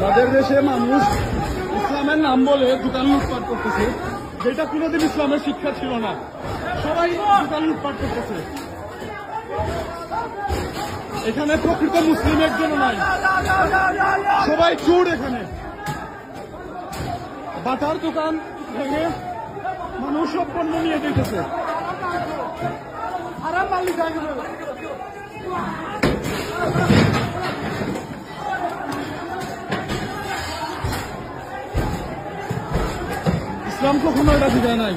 আমাদের দেশে মানুষ ইসলামের নাম বলে দোকান লুটপাট করতেছে, যেটা কোনোদিন ইসলামের শিক্ষা ছিল না। সবাই দোকান লুটপাট করতেছে। এখানে প্রকৃত মুসলিম একজনও নাই, সবাই চোর। এখানে বাটার দোকান ভেঙে মানুষ সব পণ্য নিয়ে যেতেছে। ইসলাম কখনো এটা দিবে নাই।